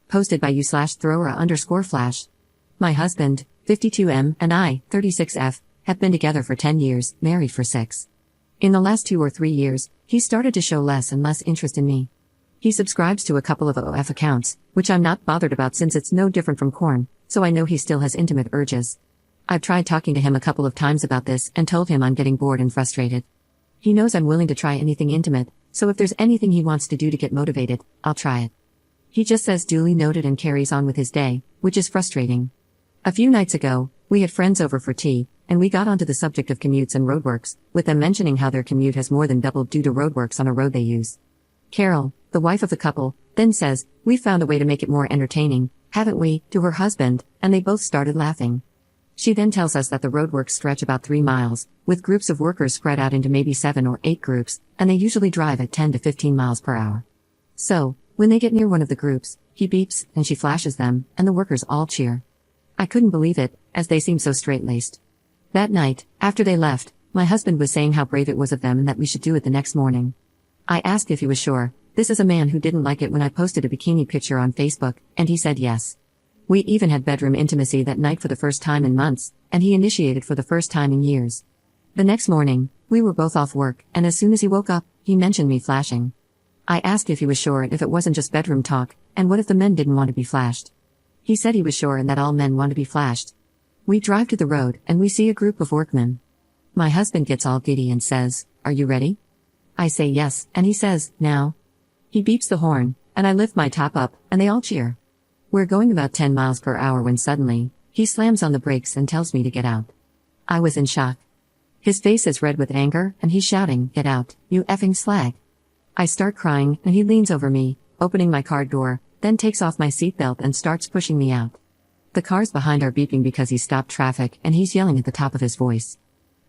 posted by you/thrower_flash. My husband, 52M, and I, 36F, have been together for 10 years, married for 6. In the last 2 or 3 years, he started to show less and less interest in me. He subscribes to a couple of OF accounts, which I'm not bothered about since it's no different from corn, so I know he still has intimate urges. I've tried talking to him a couple of times about this and told him I'm getting bored and frustrated. He knows I'm willing to try anything intimate, so if there's anything he wants to do to get motivated, I'll try it. He just says duly noted and carries on with his day, which is frustrating. A few nights ago, we had friends over for tea, and we got onto the subject of commutes and roadworks, with them mentioning how their commute has more than doubled due to roadworks on a road they use. Carol, the wife of the couple, then says, "We found a way to make it more entertaining, haven't we?" to her husband, and they both started laughing. She then tells us that the roadworks stretch about 3 miles, with groups of workers spread out into maybe 7 or 8 groups, and they usually drive at 10 to 15 miles per hour. So, when they get near one of the groups, he beeps, and she flashes them, and the workers all cheer. I couldn't believe it, as they seem so straight-laced. That night, after they left, my husband was saying how brave it was of them and that we should do it the next morning. I asked if he was sure. This is a man who didn't like it when I posted a bikini picture on Facebook, and he said yes. We even had bedroom intimacy that night for the first time in months, and he initiated for the first time in years. The next morning, we were both off work, and as soon as he woke up, he mentioned me flashing. I asked if he was sure and if it wasn't just bedroom talk, and what if the men didn't want to be flashed. He said he was sure and that all men want to be flashed. We drive to the road, and we see a group of workmen. My husband gets all giddy and says, "Are you ready?" I say yes, and he says, "Now." He beeps the horn, and I lift my top up, and they all cheer. We're going about 10 miles per hour when suddenly, he slams on the brakes and tells me to get out. I was in shock. His face is red with anger, and he's shouting, "Get out, you effing slag." I start crying, and he leans over me, opening my car door, then takes off my seatbelt and starts pushing me out. The cars behind are beeping because he stopped traffic, and he's yelling at the top of his voice.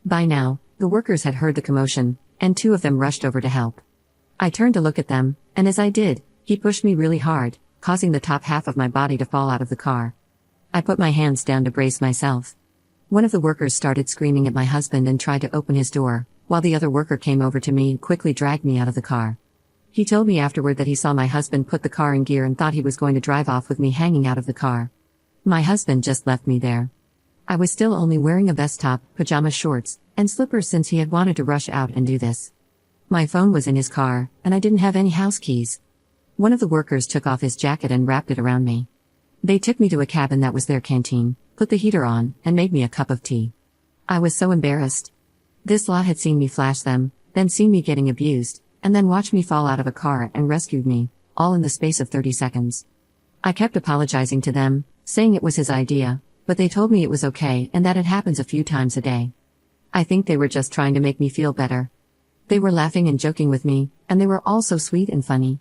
By now, the workers had heard the commotion, and 2 of them rushed over to help. I turned to look at them, and as I did, he pushed me really hard, causing the top half of my body to fall out of the car. I put my hands down to brace myself. One of the workers started screaming at my husband and tried to open his door, while the other worker came over to me and quickly dragged me out of the car. He told me afterward that he saw my husband put the car in gear and thought he was going to drive off with me hanging out of the car. My husband just left me there. I was still only wearing a vest top, pajama shorts, and slippers since he had wanted to rush out and do this. My phone was in his car, and I didn't have any house keys. One of the workers took off his jacket and wrapped it around me. They took me to a cabin that was their canteen, put the heater on, and made me a cup of tea. I was so embarrassed. This lot had seen me flash them, then seen me getting abused, and then watched me fall out of a car and rescued me, all in the space of 30 seconds. I kept apologizing to them, saying it was his idea, but they told me it was okay and that it happens a few times a day. I think they were just trying to make me feel better. They were laughing and joking with me, and they were all so sweet and funny.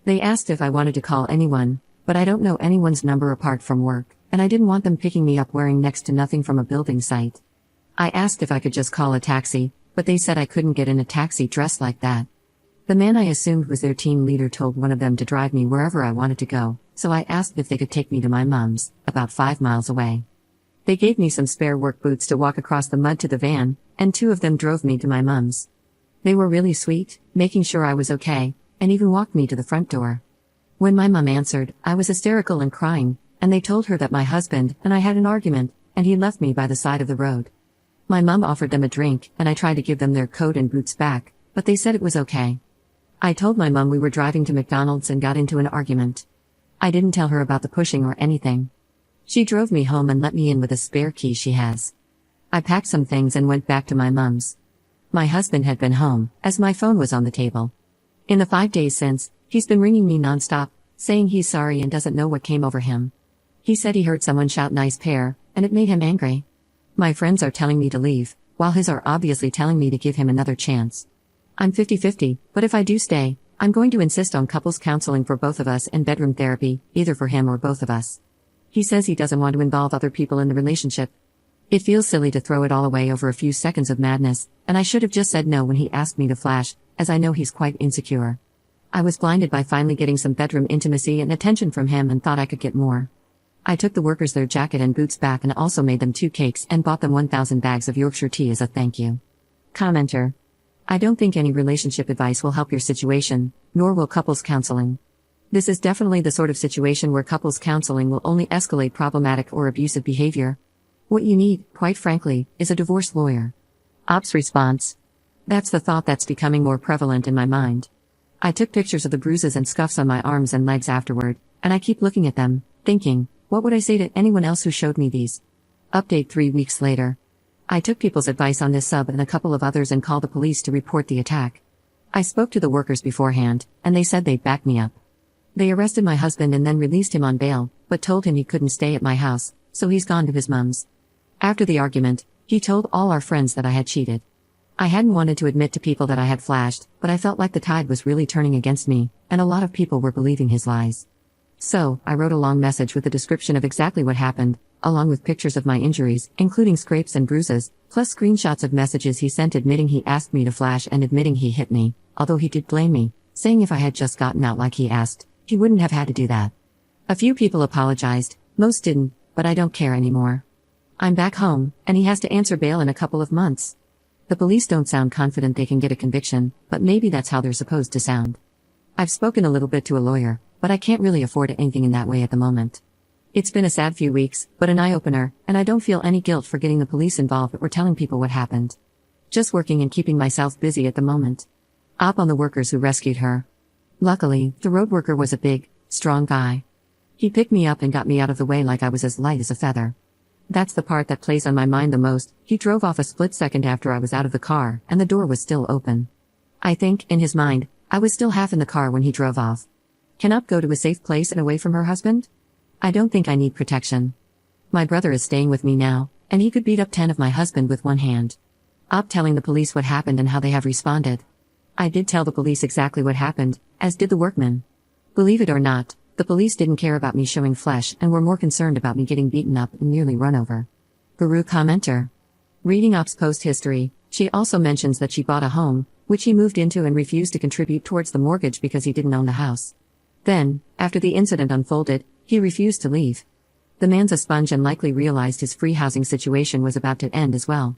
They asked if I wanted to call anyone, but I don't know anyone's number apart from work, and I didn't want them picking me up wearing next to nothing from a building site. I asked if I could just call a taxi, but they said I couldn't get in a taxi dressed like that. The man I assumed was their team leader told one of them to drive me wherever I wanted to go, so I asked if they could take me to my mom's, about 5 miles away. They gave me some spare work boots to walk across the mud to the van, and 2 of them drove me to my mom's. They were really sweet, making sure I was okay, and even walked me to the front door. When my mom answered, I was hysterical and crying, and they told her that my husband and I had an argument, and he left me by the side of the road. My mom offered them a drink, and I tried to give them their coat and boots back, but they said it was okay. I told my mom we were driving to McDonald's and got into an argument. I didn't tell her about the pushing or anything. She drove me home and let me in with a spare key she has. I packed some things and went back to my mom's. My husband had been home, as my phone was on the table. In the 5 days since, he's been ringing me nonstop, saying he's sorry and doesn't know what came over him. He said he heard someone shout "nice pair," and it made him angry. My friends are telling me to leave, while his are obviously telling me to give him another chance. I'm 50-50, but if I do stay, I'm going to insist on couples counseling for both of us and bedroom therapy, either for him or both of us. He says he doesn't want to involve other people in the relationship. It feels silly to throw it all away over a few seconds of madness, and I should have just said no when he asked me to flash, as I know he's quite insecure. I was blinded by finally getting some bedroom intimacy and attention from him and thought I could get more. I took the workers their jacket and boots back and also made them 2 cakes and bought them 1,000 bags of Yorkshire tea as a thank you. Commenter. I don't think any relationship advice will help your situation, nor will couples counseling. This is definitely the sort of situation where couples counseling will only escalate problematic or abusive behavior. What you need, quite frankly, is a divorce lawyer. Op's response. That's the thought that's becoming more prevalent in my mind. I took pictures of the bruises and scuffs on my arms and legs afterward, and I keep looking at them, thinking, what would I say to anyone else who showed me these? Update 3 weeks later. I took people's advice on this sub and a couple of others and called the police to report the attack. I spoke to the workers beforehand, and they said they'd back me up. They arrested my husband and then released him on bail, but told him he couldn't stay at my house, so he's gone to his mum's. After the argument, he told all our friends that I had cheated. I hadn't wanted to admit to people that I had flashed, but I felt like the tide was really turning against me, and a lot of people were believing his lies. So, I wrote a long message with a description of exactly what happened, along with pictures of my injuries, including scrapes and bruises, plus screenshots of messages he sent admitting he asked me to flash and admitting he hit me, although he did blame me, saying if I had just gotten out like he asked, he wouldn't have had to do that. A few people apologized, most didn't, but I don't care anymore. I'm back home, and he has to answer bail in a couple of months. The police don't sound confident they can get a conviction, but maybe that's how they're supposed to sound. I've spoken a little bit to a lawyer, but I can't really afford anything in that way at the moment. It's been a sad few weeks, but an eye-opener, and I don't feel any guilt for getting the police involved or telling people what happened. Just working and keeping myself busy at the moment. Op on the workers who rescued her. Luckily, the road worker was a big, strong guy. He picked me up and got me out of the way like I was as light as a feather. That's the part that plays on my mind the most. He drove off a split second after I was out of the car, and the door was still open. I think, in his mind, I was still half in the car when he drove off. Can Op go to a safe place and away from her husband? I don't think I need protection. My brother is staying with me now, and he could beat up 10 of my husband with one hand. Op telling the police what happened and how they have responded. I did tell the police exactly what happened, as did the workmen. Believe it or not, the police didn't care about me showing flesh and were more concerned about me getting beaten up and nearly run over. Guru commenter. Reading Op's post history, she also mentions that she bought a home, which he moved into and refused to contribute towards the mortgage because he didn't own the house. Then, after the incident unfolded, he refused to leave. The man's a sponge and likely realized his free housing situation was about to end as well.